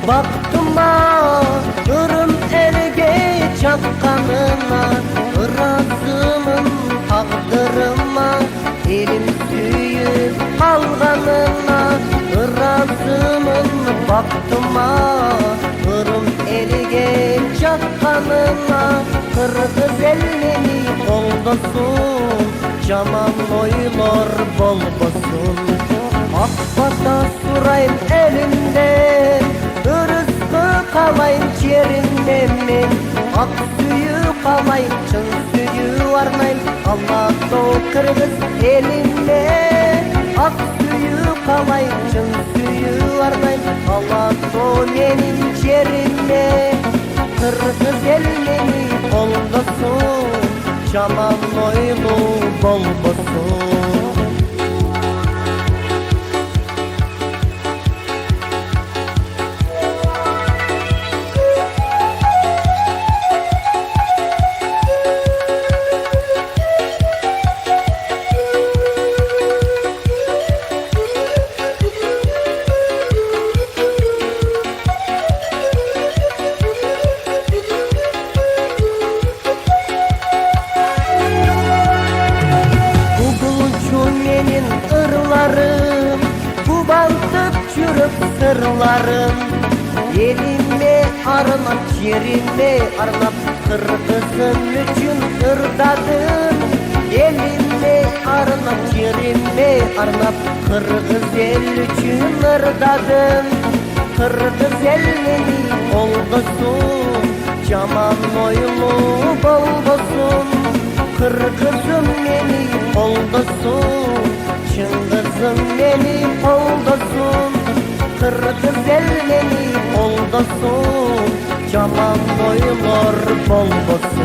Baktıma ırım elge çapkanına, Irazımın taqdırıma, elim süyüp kalganına, Irazımın baktıma ırım elge çapkanına, Kırgız elini koldasun, Jaman oylar bolbosun. Akbata surayım elimden, Rızkı kalayım çerimden men. Ak suyu kalayım, çın suyu arnayım, Allah doğu Kırgız elimden. Ak suyu kalayım, çın suyu arnayım, Allah doğu menin çerimden. Kırgız elini koldasun, Jaman oylu bolbosun. Bu bantıp çürüp sırlarım, elime arnap, yerime arnap, Kırgızım üçün ırdadım. Elime arnap, yerime arnap, Kırgız el üçün ırdadım. Kırgız elini olgusun, Jaman oylu bolgusun. Kırgızım meni olgusun, Çingizim meni oldasun. Kırgız el meni oldasun, Jaman oylar bolbosun.